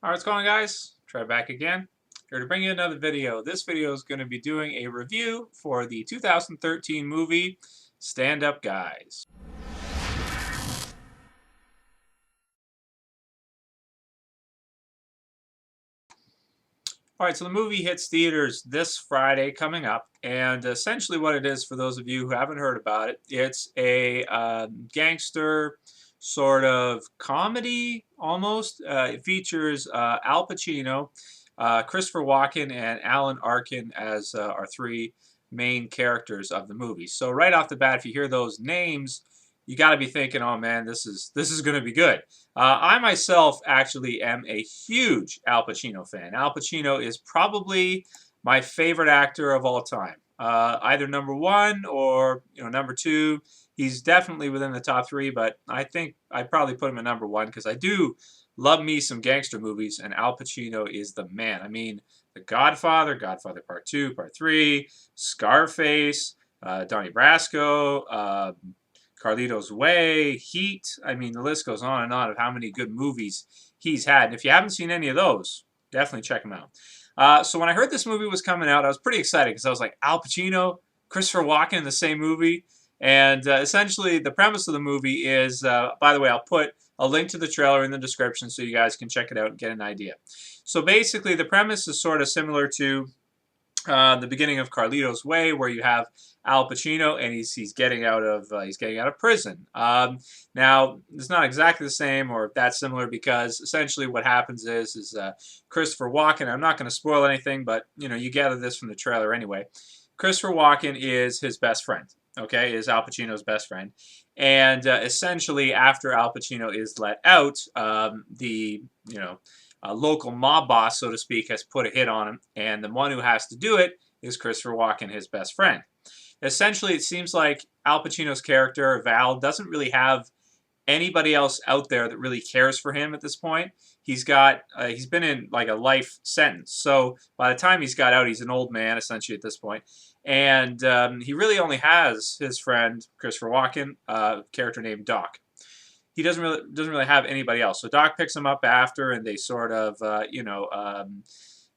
Alright, what's going on, guys? Try back again. Here to bring you another video. This video is going to be doing a review for the 2013 movie Stand Up Guys. Alright, so the movie hits theaters this Friday coming up, and essentially what it is, for those of you who haven't heard about it, it's a gangster sort of comedy almost. It features Al Pacino, Christopher Walken, and Alan Arkin as our three main characters of the movie. So right off the bat, if you hear those names, you got to be thinking, "Oh man, this is going to be good." I myself actually am a huge Al Pacino fan. Al Pacino is probably my favorite actor of all time. Either number one or number two. He's definitely within the top three, but I think I'd probably put him at number one because I do love me some gangster movies, and Al Pacino is the man. I mean, The Godfather, Godfather Part 2, Part 3, Scarface, Donnie Brasco, Carlito's Way, Heat. I mean, the list goes on and on of how many good movies he's had. And if you haven't seen any of those, definitely check them out. So when I heard this movie was coming out, I was pretty excited because I was like, Al Pacino, Christopher Walken in the same movie. And essentially, the premise of the movie is, by the way, I'll put a link to the trailer in the description so you guys can check it out and get an idea. So basically, the premise is sort of similar to the beginning of Carlito's Way, where you have Al Pacino and he's getting out of prison. Now it's not exactly the same or that similar because essentially what happens is Christopher Walken. I'm not going to spoil anything, but you gather this from the trailer anyway. Christopher Walken is his best friend. Okay, is Al Pacino's best friend, and essentially after Al Pacino is let out, the local mob boss, so to speak, has put a hit on him, and the one who has to do it is Christopher Walken, his best friend. Essentially, it seems like Al Pacino's character, Val, doesn't really have anybody else out there that really cares for him at this point. He's been in like a life sentence, so by the time he's got out, he's an old man essentially at this point, and he really only has his friend Christopher Walken, character named Doc. He doesn't really have anybody else. So Doc picks him up after, and they sort of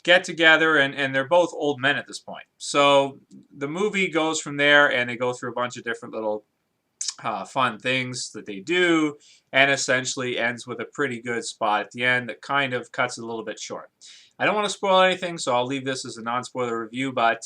get together, and they're both old men at this point. So the movie goes from there, and they go through a bunch of different little fun things that they do, and essentially ends with a pretty good spot at the end that kind of cuts it a little bit short. I don't want to spoil anything, so I'll leave this as a non-spoiler review, but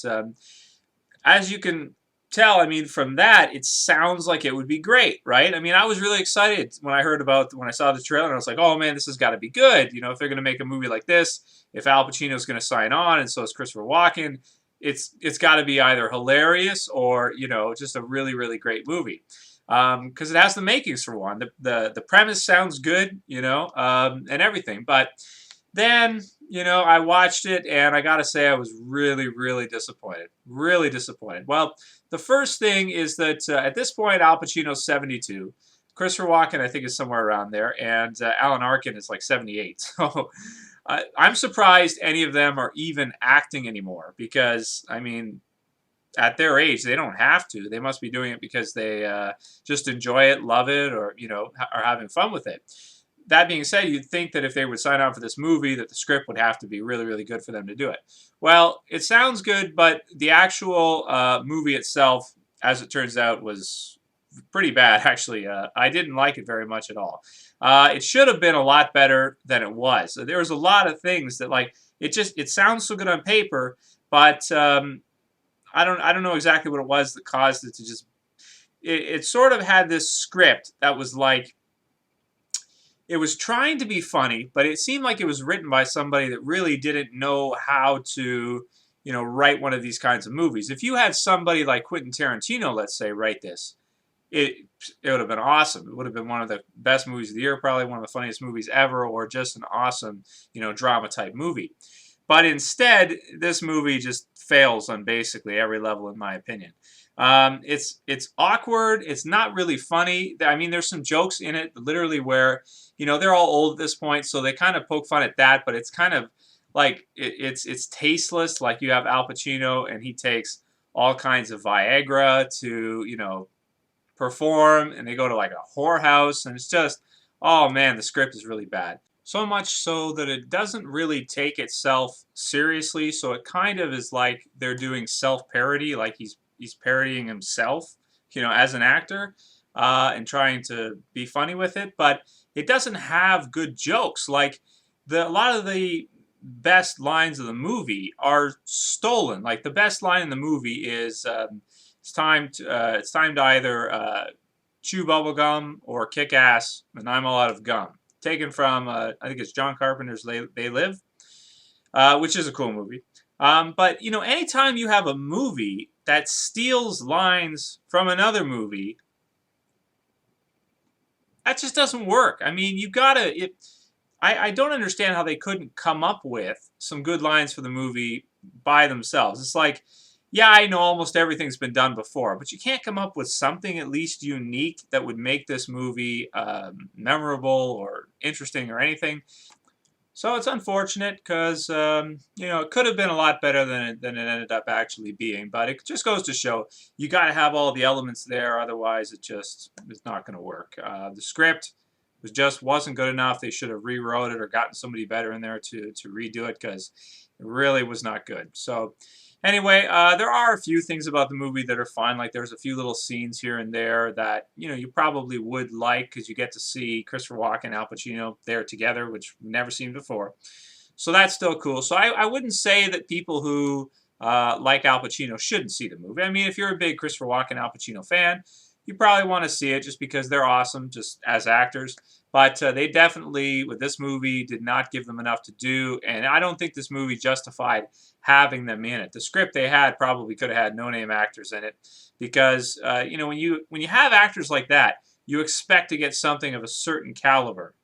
as you can tell, I mean, from that, it sounds like it would be great, right? I mean, I was really excited when I saw the trailer, and I was like, oh man, this has got to be good. If they're going to make a movie like this, if Al Pacino's going to sign on, and so is Christopher Walken, it's got to be either hilarious or, just a really, really great movie. Because it has the makings for one. The premise sounds good, and everything. But then, I watched it, and I got to say I was really, really disappointed. Really disappointed. Well, the first thing is that at this point, Al Pacino's 72. Christopher Walken, I think, is somewhere around there. And Alan Arkin is like 78. So I'm surprised any of them are even acting anymore. Because, I mean, at their age, they don't have to. They must be doing it because they just enjoy it, love it, or, are having fun with it. That being said, you'd think that if they would sign on for this movie, that the script would have to be really, really good for them to do it. Well, it sounds good, but the actual movie itself, as it turns out, was pretty bad, actually. I didn't like it very much at all. It should have been a lot better than it was. There was a lot of things that, like, it sounds so good on paper, but I don't know exactly what it was that caused it to just... It sort of had this script that was like... It was trying to be funny, but it seemed like it was written by somebody that really didn't know how to, write one of these kinds of movies. If you had somebody like Quentin Tarantino, let's say, write this, it would have been awesome. It would have been one of the best movies of the year, probably one of the funniest movies ever, or just an awesome, drama-type movie. But instead, this movie just fails on basically every level, in my opinion. It's awkward. It's not really funny. I mean, there's some jokes in it, literally, where, they're all old at this point, so they kind of poke fun at that, but it's kind of like, it's tasteless. Like, you have Al Pacino, and he takes all kinds of Viagra to, perform, and they go to, like, a whorehouse, and it's just, oh man, the script is really bad. So much so that it doesn't really take itself seriously. So it kind of is like they're doing self-parody, like he's parodying himself, as an actor, and trying to be funny with it. But it doesn't have good jokes. Like a lot of the best lines of the movie are stolen. Like the best line in the movie is, it's time to either chew bubble gum or kick ass, and I'm all out of gum, taken from I think it's John Carpenter's They Live, which is a cool movie. But anytime you have a movie that steals lines from another movie, that just doesn't work. I mean, you gotta. I don't understand how they couldn't come up with some good lines for the movie by themselves. It's like, yeah, I know almost everything's been done before, but you can't come up with something at least unique that would make this movie memorable or interesting or anything. So it's unfortunate because it could have been a lot better than it ended up actually being. But it just goes to show you got to have all the elements there, otherwise it just is not going to work. The script wasn't good enough. They should have rewrote it or gotten somebody better in there to redo it because it really was not good. So anyway, there are a few things about the movie that are fine. Like there's a few little scenes here and there that you probably would like because you get to see Christopher Walken and Al Pacino there together, which we've never seen before. So that's still cool. So I wouldn't say that people who like Al Pacino shouldn't see the movie. I mean, if you're a big Christopher Walken Al Pacino fan, you probably want to see it just because they're awesome, just as actors. But they definitely, with this movie, did not give them enough to do, and I don't think this movie justified having them in it. The script they had probably could have had no-name actors in it, because when you have actors like that, you expect to get something of a certain caliber,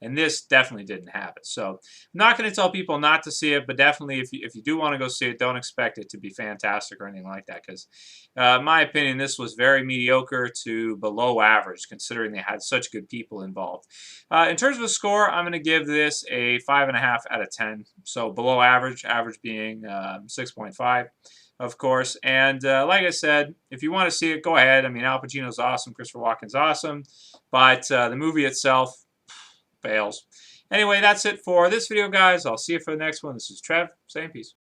and this definitely didn't have it. So I'm not going to tell people not to see it, but definitely if you do want to go see it, don't expect it to be fantastic or anything like that, because in my opinion, this was very mediocre to below average, considering they had such good people involved. In terms of a score, I'm going to give this a 5.5 out of 10. So below average, average being 6.5. Of course, and like I said, if you want to see it, go ahead. I mean, Al Pacino's awesome, Christopher Walken's awesome, but the movie itself fails. Anyway, that's it for this video, guys. I'll see you for the next one. This is Trev, saying peace.